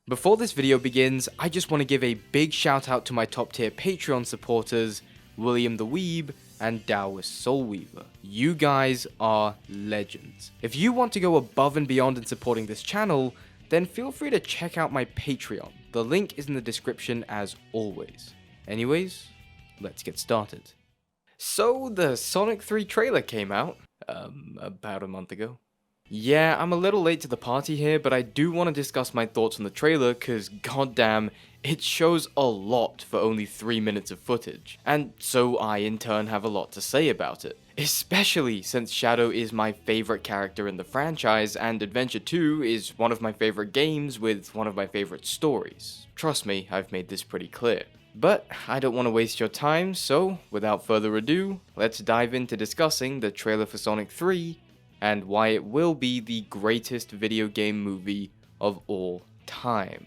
Before this video begins, I just want to give a big shout out to my top tier Patreon supporters, William the Weeb and Taoist Soulweaver. You guys are legends. If you want to go above and beyond in supporting this channel, then feel free to check out my Patreon. The link is in the description as always. Anyways, let's get started. So the Sonic 3 trailer came out, about a month ago. Yeah, I'm a little late to the party here, but I do want to discuss my thoughts on the trailer cause goddamn, it shows a lot for only 3 minutes of footage, and so I in turn have a lot to say about it. Especially since Shadow is my favorite character in the franchise, and Adventure 2 is one of my favorite games with one of my favorite stories. Trust me, I've made this pretty clear. But I don't want to waste your time, so without further ado, let's dive into discussing the trailer for Sonic 3, and why it will be the greatest video game movie of all time.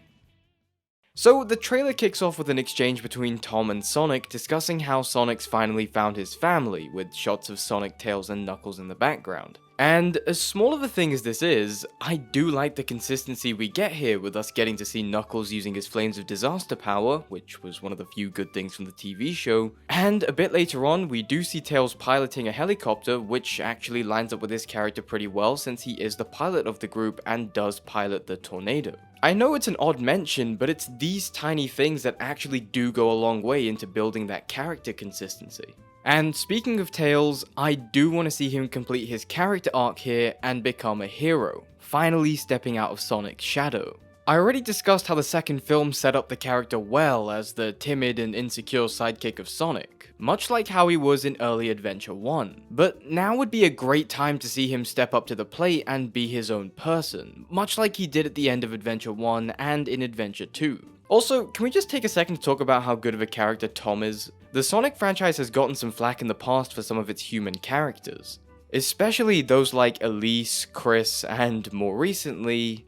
So the trailer kicks off with an exchange between Tom and Sonic discussing how Sonic's finally found his family, with shots of Sonic, Tails and Knuckles in the background. And as small of a thing as this is, I do like the consistency we get here with us getting to see Knuckles using his Flames of Disaster power, which was one of the few good things from the TV show, and a bit later on we do see Tails piloting a helicopter, which actually lines up with his character pretty well since he is the pilot of the group and does pilot the tornado. I know it's an odd mention, but it's these tiny things that actually do go a long way into building that character consistency. And speaking of Tails, I do want to see him complete his character arc here and become a hero, finally stepping out of Sonic's shadow. I already discussed how the second film set up the character well as the timid and insecure sidekick of Sonic, much like how he was in early Adventure 1. But now would be a great time to see him step up to the plate and be his own person, much like he did at the end of Adventure 1 and in Adventure 2. Also, can we just take a second to talk about how good of a character Tom is? The Sonic franchise has gotten some flack in the past for some of its human characters, especially those like Elise, Chris, and more recently,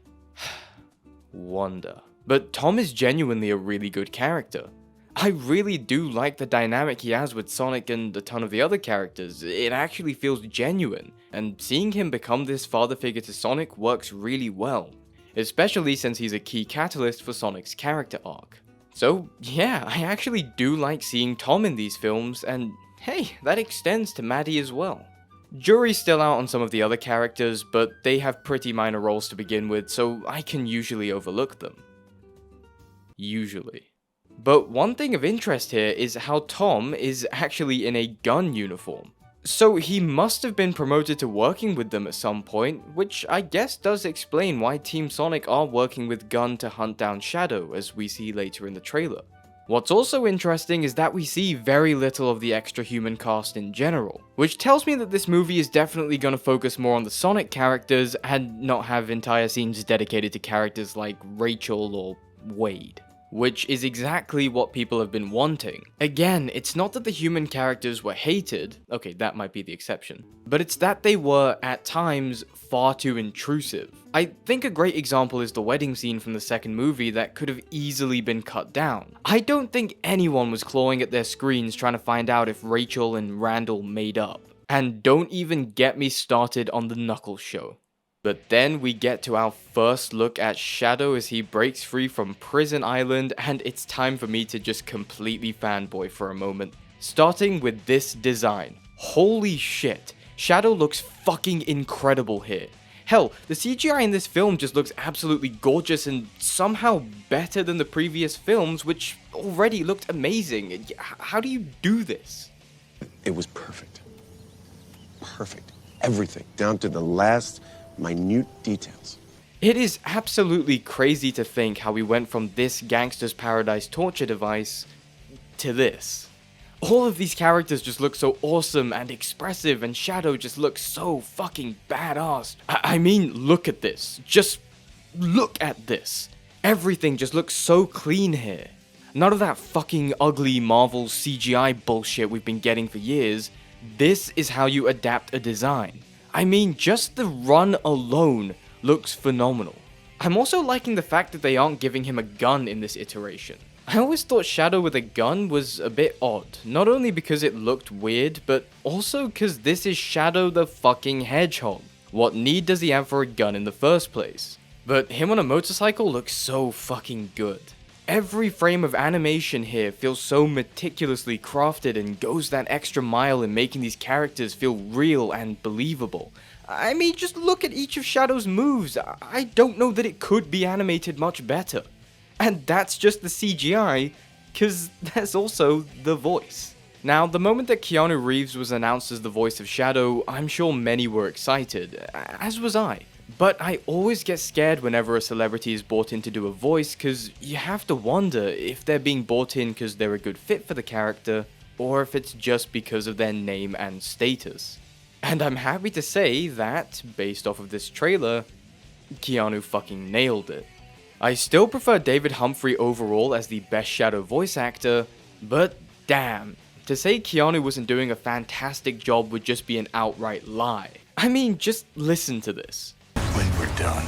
Wanda. But Tom is genuinely a really good character. I really do like the dynamic he has with Sonic and a ton of the other characters. It actually feels genuine, and seeing him become this father figure to Sonic works really well, especially since he's a key catalyst for Sonic's character arc. So yeah, I actually do like seeing Tom in these films, and hey, that extends to Maddie as well. Jury's still out on some of the other characters, but they have pretty minor roles to begin with, so I can usually overlook them. Usually. But one thing of interest here is how Tom is actually in a gun uniform. So he must have been promoted to working with them at some point, which I guess does explain why Team Sonic are working with Gun to hunt down Shadow, as we see later in the trailer. What's also interesting is that we see very little of the extra human cast in general, which tells me that this movie is definitely going to focus more on the Sonic characters and not have entire scenes dedicated to characters like Rachel or Wade. Which is exactly what people have been wanting. Again, it's not that the human characters were hated, okay, that might be the exception, but it's that they were, at times, far too intrusive. I think a great example is the wedding scene from the second movie that could have easily been cut down. I don't think anyone was clawing at their screens trying to find out if Rachel and Randall made up. And don't even get me started on the Knuckles show. But then we get to our first look at Shadow as he breaks free from Prison Island, and it's time for me to just completely fanboy for a moment. Starting with this design. Holy shit, Shadow looks fucking incredible here. Hell, the CGI in this film just looks absolutely gorgeous and somehow better than the previous films, which already looked amazing. How do you do this? It was perfect. Perfect. Everything, down to the last minute details. It is absolutely crazy to think how we went from this Gangster's Paradise torture device to this. All of these characters just look so awesome and expressive, and Shadow just looks so fucking badass. I mean, look at this. Just look at this. Everything just looks so clean here. None of that fucking ugly Marvel CGI bullshit we've been getting for years. This is how you adapt a design. I mean, just the run alone looks phenomenal. I'm also liking the fact that they aren't giving him a gun in this iteration. I always thought Shadow with a gun was a bit odd, not only because it looked weird, but also because this is Shadow the fucking Hedgehog. What need does he have for a gun in the first place? But him on a motorcycle looks so fucking good. Every frame of animation here feels so meticulously crafted and goes that extra mile in making these characters feel real and believable. I mean, just look at each of Shadow's moves. I don't know that it could be animated much better. And that's just the CGI, cause there's also the voice. Now, the moment that Keanu Reeves was announced as the voice of Shadow, I'm sure many were excited, as was I. But I always get scared whenever a celebrity is brought in to do a voice, cause you have to wonder if they're being brought in cause they're a good fit for the character, or if it's just because of their name and status. And I'm happy to say that, based off of this trailer, Keanu fucking nailed it. I still prefer David Humphrey overall as the best Shadow voice actor, but damn, to say Keanu wasn't doing a fantastic job would just be an outright lie. I mean, just listen to this. When we're done,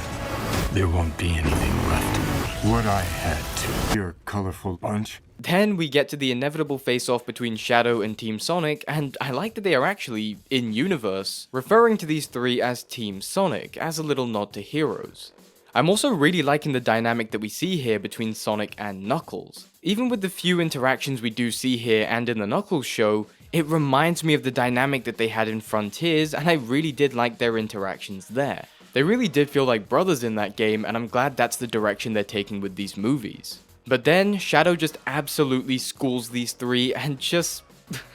there won't be anything left. What I had to. You're a colorful bunch. Then we get to the inevitable face-off between Shadow and Team Sonic, and I like that they are actually in-universe, referring to these three as Team Sonic, as a little nod to Heroes. I'm also really liking the dynamic that we see here between Sonic and Knuckles. Even with the few interactions we do see here and in the Knuckles show, it reminds me of the dynamic that they had in Frontiers, and I really did like their interactions there. They really did feel like brothers in that game, and I'm glad that's the direction they're taking with these movies. But then, Shadow just absolutely schools these three, and just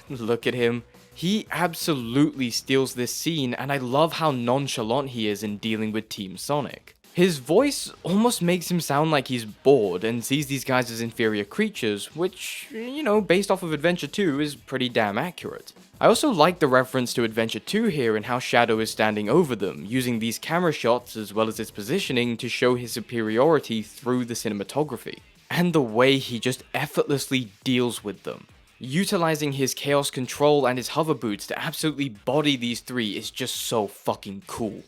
look at him. He absolutely steals this scene, and I love how nonchalant he is in dealing with Team Sonic. His voice almost makes him sound like he's bored and sees these guys as inferior creatures, which, you know, based off of Adventure 2 is pretty damn accurate. I also like the reference to Adventure 2 here and how Shadow is standing over them, using these camera shots as well as its positioning to show his superiority through the cinematography. And the way he just effortlessly deals with them. Utilizing his chaos control and his hover boots to absolutely body these three is just so fucking cool.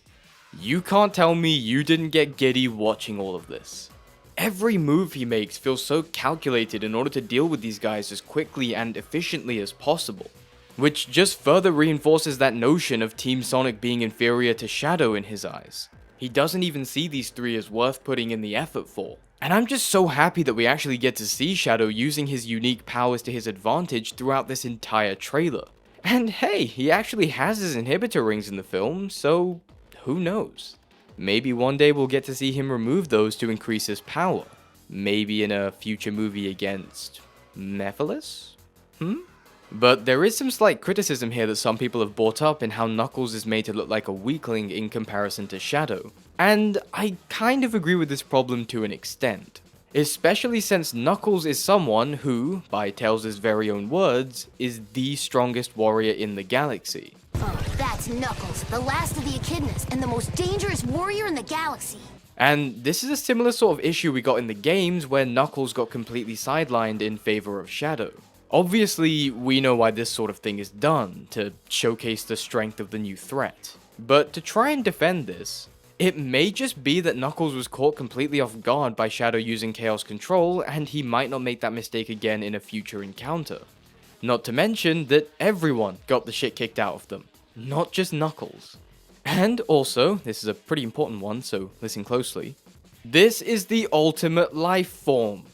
You can't tell me you didn't get giddy watching all of this. Every move he makes feels so calculated in order to deal with these guys as quickly and efficiently as possible, which just further reinforces that notion of Team Sonic being inferior to Shadow in his eyes. He doesn't even see these three as worth putting in the effort for. And I'm just so happy that we actually get to see Shadow using his unique powers to his advantage throughout this entire trailer. And hey, he actually has his inhibitor rings in the film, so who knows? Maybe one day we'll get to see him remove those to increase his power. Maybe in a future movie against Mephiles? But there is some slight criticism here that some people have brought up in how Knuckles is made to look like a weakling in comparison to Shadow. And I kind of agree with this problem to an extent. Especially since Knuckles is someone who, by Tails' very own words, is the strongest warrior in the galaxy. Oh, that's Knuckles, the last of the echidnas, and the most dangerous warrior in the galaxy. And this is a similar sort of issue we got in the games where Knuckles got completely sidelined in favor of Shadow. Obviously, we know why this sort of thing is done, to showcase the strength of the new threat. But to try and defend this, it may just be that Knuckles was caught completely off guard by Shadow using Chaos Control, and he might not make that mistake again in a future encounter. Not to mention that everyone got the shit kicked out of them, not just Knuckles. And also, this is a pretty important one, so listen closely. This is the ultimate life form.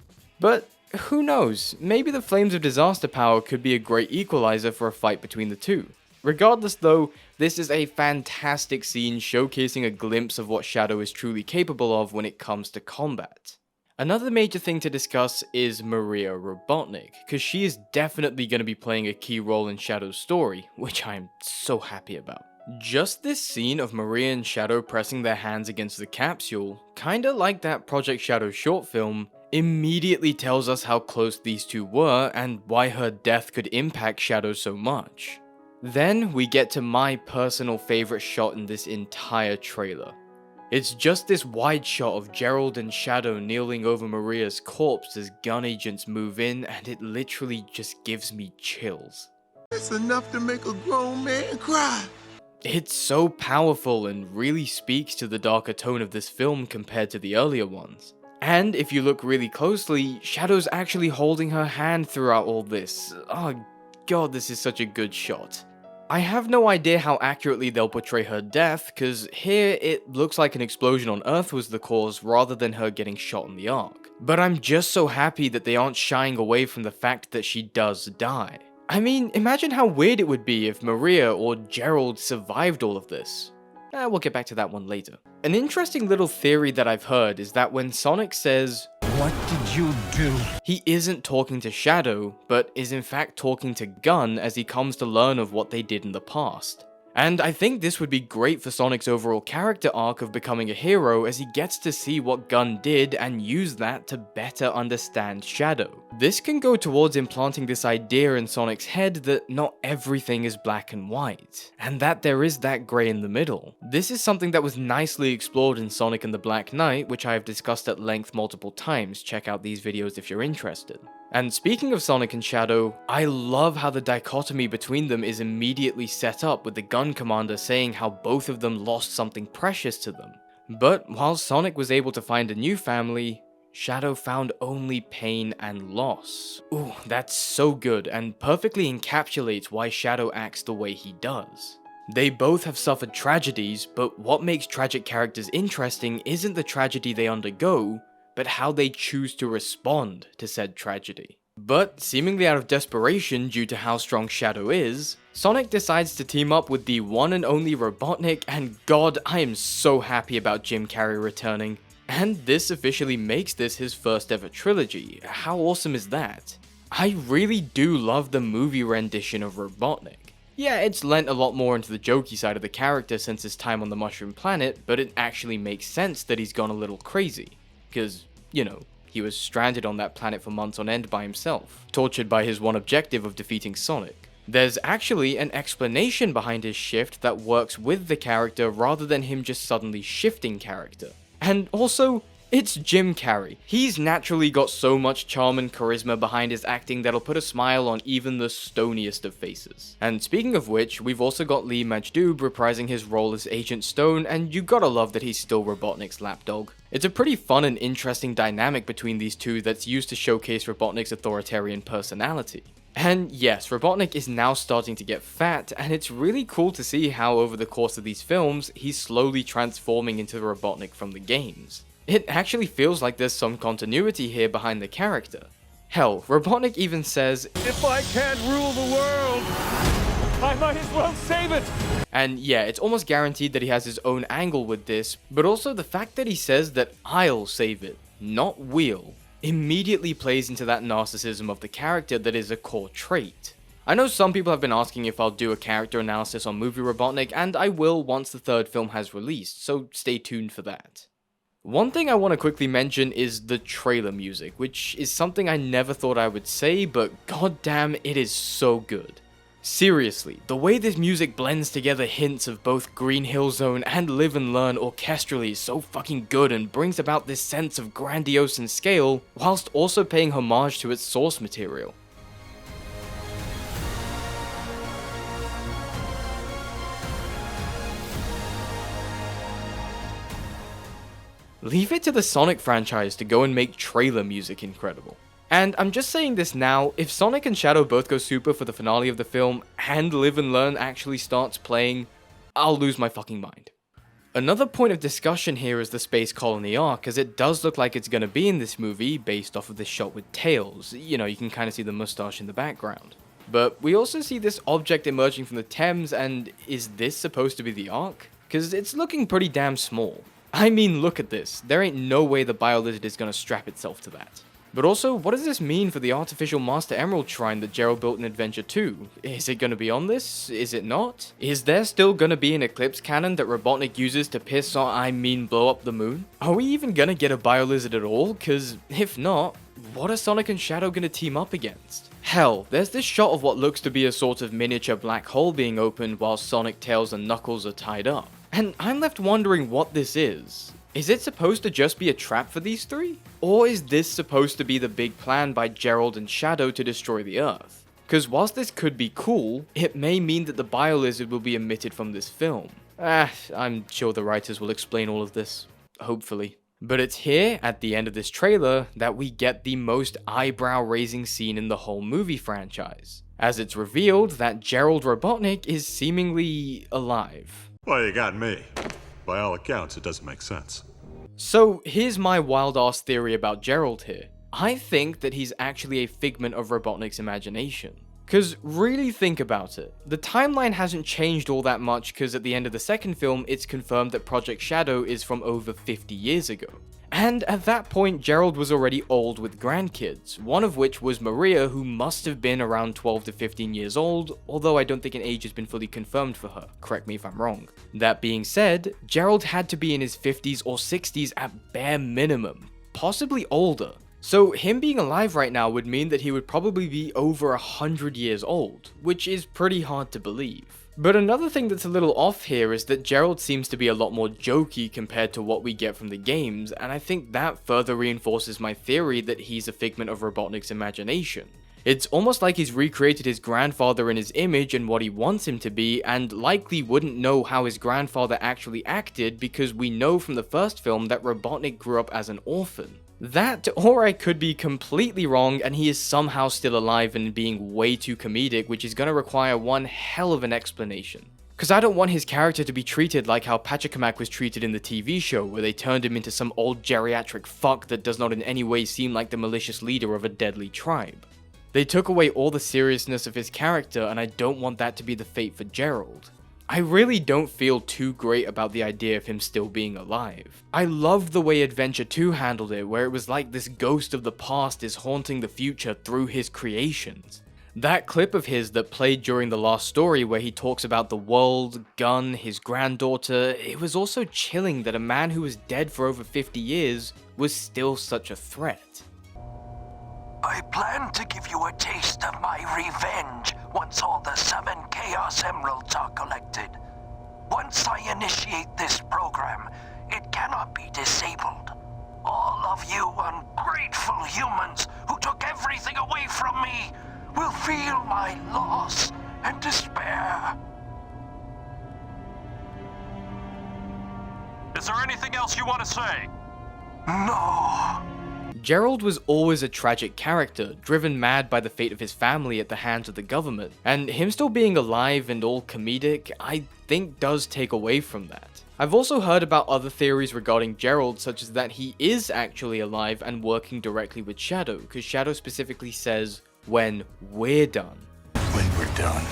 But who knows, maybe the Flames of Disaster power could be a great equalizer for a fight between the two. Regardless though, this is a fantastic scene showcasing a glimpse of what Shadow is truly capable of when it comes to combat. Another major thing to discuss is Maria Robotnik, because she is definitely going to be playing a key role in Shadow's story, which I am so happy about. Just this scene of Maria and Shadow pressing their hands against the capsule, kinda like that Project Shadow short film, immediately tells us how close these two were and why her death could impact Shadow so much. Then we get to my personal favorite shot in this entire trailer. It's just this wide shot of Gerald and Shadow kneeling over Maria's corpse as gun agents move in, and it literally just gives me chills. It's enough to make a grown man cry. It's so powerful and really speaks to the darker tone of this film compared to the earlier ones. And if you look really closely, Shadow's actually holding her hand throughout all this. Oh god, this is such a good shot. I have no idea how accurately they'll portray her death, cause here it looks like an explosion on Earth was the cause rather than her getting shot in the Ark. But I'm just so happy that they aren't shying away from the fact that she does die. I mean, imagine how weird it would be if Maria or Gerald survived all of this. We'll get back to that one later. An interesting little theory that I've heard is that when Sonic says, What did you do? he isn't talking to Shadow, but is in fact talking to Gun as he comes to learn of what they did in the past. And I think this would be great for Sonic's overall character arc of becoming a hero, as he gets to see what Gun did and use that to better understand Shadow. This can go towards implanting this idea in Sonic's head that not everything is black and white, and that there is that grey in the middle. This is something that was nicely explored in Sonic and the Black Knight, which I have discussed at length multiple times. Check out these videos if you're interested. And speaking of Sonic and Shadow, I love how the dichotomy between them is immediately set up with the Gun Commander saying how both of them lost something precious to them. But while Sonic was able to find a new family, Shadow found only pain and loss. Ooh, that's so good and perfectly encapsulates why Shadow acts the way he does. They both have suffered tragedies, but what makes tragic characters interesting isn't the tragedy they undergo, but how they choose to respond to said tragedy. But seemingly out of desperation due to how strong Shadow is, Sonic decides to team up with the one and only Robotnik, and god, I am so happy about Jim Carrey returning. And this officially makes this his first ever trilogy. How awesome is that? I really do love the movie rendition of Robotnik. Yeah, it's lent a lot more into the jokey side of the character since his time on the Mushroom Planet, but it actually makes sense that he's gone a little crazy. Because, you know, he was stranded on that planet for months on end by himself, tortured by his one objective of defeating Sonic. There's actually an explanation behind his shift that works with the character rather than him just suddenly shifting character. And also, it's Jim Carrey. He's naturally got so much charm and charisma behind his acting that'll put a smile on even the stoniest of faces. And speaking of which, we've also got Lee Majdoub reprising his role as Agent Stone, and you gotta love that he's still Robotnik's lapdog. It's a pretty fun and interesting dynamic between these two that's used to showcase Robotnik's authoritarian personality. And yes, Robotnik is now starting to get fat, and it's really cool to see how over the course of these films, he's slowly transforming into the Robotnik from the games. It actually feels like there's some continuity here behind the character. Hell, Robotnik even says, If I can't rule the world, I might as well save it! And yeah, it's almost guaranteed that he has his own angle with this, but also the fact that he says that I'll save it, not we'll, immediately plays into that narcissism of the character that is a core trait. I know some people have been asking if I'll do a character analysis on Movie Robotnik, and I will once the third film has released, so stay tuned for that. One thing I want to quickly mention is the trailer music, which is something I never thought I would say, but goddamn, it is so good. Seriously, the way this music blends together hints of both Green Hill Zone and Live and Learn orchestrally is so fucking good and brings about this sense of grandiose in scale, whilst also paying homage to its source material. Leave it to the Sonic franchise to go and make trailer music incredible. And I'm just saying this now, if Sonic and Shadow both go super for the finale of the film, and Live and Learn actually starts playing, I'll lose my fucking mind. Another point of discussion here is the Space Colony ARK, as it does look like it's gonna be in this movie based off of this shot with Tails. You know, you can kinda see the mustache in the background. But we also see this object emerging from the Thames, and is this supposed to be the Ark? Cause it's looking pretty damn small. I mean, look at this. There ain't no way the Biolizard is gonna strap itself to that. But also, what does this mean for the artificial Master Emerald Shrine that Gerald built in Adventure 2? Is it gonna be on this? Is it not? Is there still gonna be an Eclipse cannon that Robotnik uses to blow up the moon? Are we even gonna get a Biolizard at all? Cause if not, what are Sonic and Shadow gonna team up against? Hell, there's this shot of what looks to be a sort of miniature black hole being opened while Sonic, Tails, and Knuckles are tied up. And I'm left wondering what this is. Is it supposed to just be a trap for these three? Or is this supposed to be the big plan by Gerald and Shadow to destroy the Earth? Cause whilst this could be cool, it may mean that the Biolizard will be omitted from this film. I'm sure the writers will explain all of this. Hopefully. But it's here, at the end of this trailer, that we get the most eyebrow-raising scene in the whole movie franchise. as it's revealed that Gerald Robotnik is seemingly alive. Well, you got me. By all accounts, it doesn't make sense. So here's my wild-ass theory about Gerald here. I think that he's actually a figment of Robotnik's imagination. Cause really think about it. The timeline hasn't changed all that much cause at the end of the second film, it's confirmed that Project Shadow is from over 50 years ago. And at that point, Gerald was already old with grandkids, one of which was Maria, who must have been around 12 to 15 years old, although I don't think an age has been fully confirmed for her, correct me if I'm wrong. That being said, Gerald had to be in his 50s or 60s at bare minimum, possibly older. So him being alive right now would mean that he would probably be over 100 years old, which is pretty hard to believe. But another thing that's a little off here is that Gerald seems to be a lot more jokey compared to what we get from the games, and I think that further reinforces my theory that he's a figment of Robotnik's imagination. It's almost like he's recreated his grandfather in his image and what he wants him to be, and likely wouldn't know how his grandfather actually acted because we know from the first film that Robotnik grew up as an orphan. That, or I could be completely wrong and he is somehow still alive and being way too comedic, which is gonna require one hell of an explanation. Cause I don't want his character to be treated like how Pachacamac was treated in the TV show, where they turned him into some old geriatric fuck that does not in any way seem like the malicious leader of a deadly tribe. They took away all the seriousness of his character, and I don't want that to be the fate for Gerald. I really don't feel too great about the idea of him still being alive. I loved the way Adventure 2 handled it, where it was like this ghost of the past is haunting the future through his creations. That clip of his that played during the last story where he talks about the world, Gunn, his granddaughter, it was also chilling that a man who was dead for over 50 years was still such a threat. I plan to give you a taste of my revenge once all the 7 Chaos Emeralds are collected. Once I initiate this program, it cannot be disabled. All of you ungrateful humans who took everything away from me will feel my loss and despair. Is there anything else you want to say? No. Gerald was always a tragic character, driven mad by the fate of his family at the hands of the government, and him still being alive and all comedic, I think does take away from that. I've also heard about other theories regarding Gerald, such as that he is actually alive and working directly with Shadow, because Shadow specifically says, when we're done. When we're done,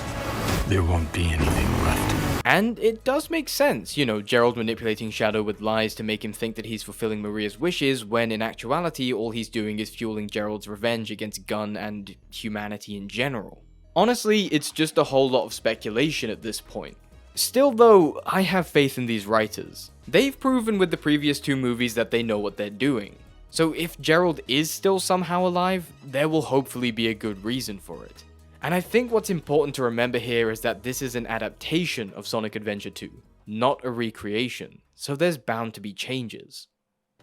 there won't be anything left. And it does make sense, you know, Gerald manipulating Shadow with lies to make him think that he's fulfilling Maria's wishes, when in actuality all he's doing is fueling Gerald's revenge against Gunn and humanity in general. Honestly, it's just a whole lot of speculation at this point. Still though, I have faith in these writers. They've proven with the previous 2 movies that they know what they're doing. So if Gerald is still somehow alive, there will hopefully be a good reason for it. And I think what's important to remember here is that this is an adaptation of Sonic Adventure 2, not a recreation, so there's bound to be changes.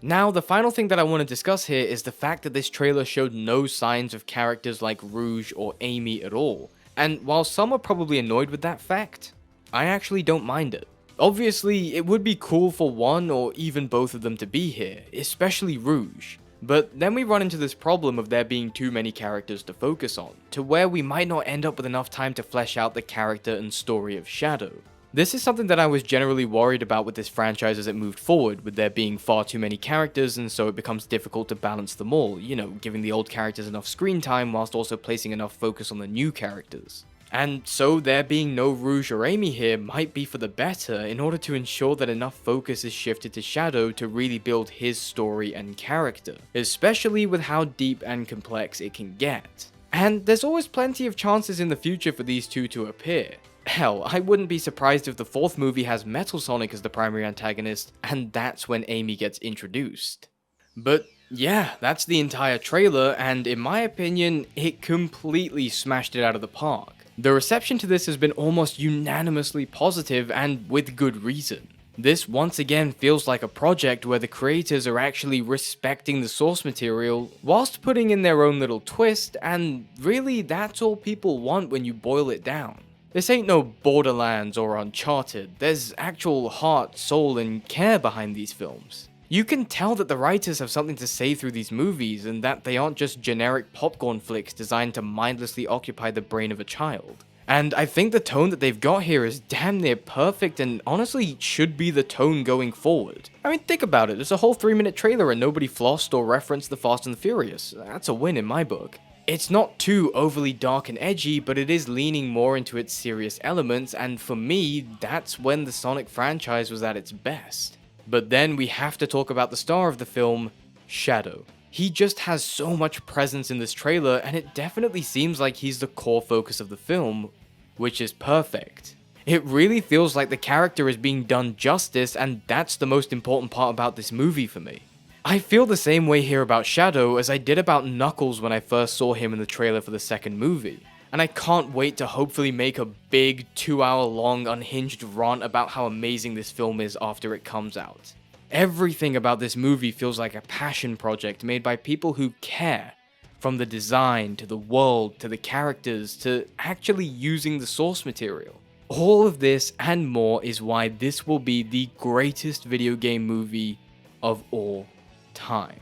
Now, the final thing that I want to discuss here is the fact that this trailer showed no signs of characters like Rouge or Amy at all, and while some are probably annoyed with that fact, I actually don't mind it. Obviously, it would be cool for one or even both of them to be here, especially Rouge. But then we run into this problem of there being too many characters to focus on, to where we might not end up with enough time to flesh out the character and story of Shadow. This is something that I was generally worried about with this franchise as it moved forward, with there being far too many characters and so it becomes difficult to balance them all, you know, giving the old characters enough screen time whilst also placing enough focus on the new characters. And so there being no Rouge or Amy here might be for the better in order to ensure that enough focus is shifted to Shadow to really build his story and character, especially with how deep and complex it can get. And there's always plenty of chances in the future for these two to appear. Hell, I wouldn't be surprised if the 4th movie has Metal Sonic as the primary antagonist, and that's when Amy gets introduced. But yeah, that's the entire trailer, and in my opinion, it completely smashed it out of the park. The reception to this has been almost unanimously positive, and with good reason. This once again feels like a project where the creators are actually respecting the source material, whilst putting in their own little twist, and really that's all people want when you boil it down. This ain't no Borderlands or Uncharted, there's actual heart, soul, and care behind these films. You can tell that the writers have something to say through these movies, and that they aren't just generic popcorn flicks designed to mindlessly occupy the brain of a child. And I think the tone that they've got here is damn near perfect and honestly should be the tone going forward. I mean, think about it, it's a whole 3-minute trailer and nobody flossed or referenced the Fast and the Furious. That's a win in my book. It's not too overly dark and edgy, but it is leaning more into its serious elements, and for me, that's when the Sonic franchise was at its best. But then we have to talk about the star of the film, Shadow. He just has so much presence in this trailer, and it definitely seems like he's the core focus of the film, which is perfect. It really feels like the character is being done justice, and that's the most important part about this movie for me. I feel the same way here about Shadow as I did about Knuckles when I first saw him in the trailer for the second movie. And I can't wait to hopefully make a big 2-hour-long unhinged rant about how amazing this film is after it comes out. Everything about this movie feels like a passion project made by people who care, from the design, to the world, to the characters, to actually using the source material. All of this and more is why this will be the greatest video game movie of all time.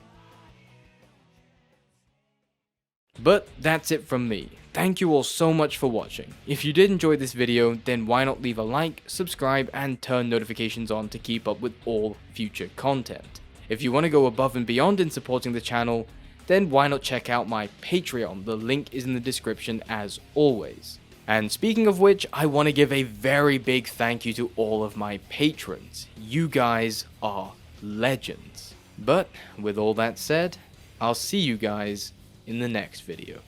But that's it from me. Thank you all so much for watching. If you did enjoy this video, then why not leave a like, subscribe, and turn notifications on to keep up with all future content. If you want to go above and beyond in supporting the channel, then why not check out my Patreon, the link is in the description as always. And speaking of which, I want to give a very big thank you to all of my patrons. You guys are legends. But with all that said, I'll see you guys in the next video.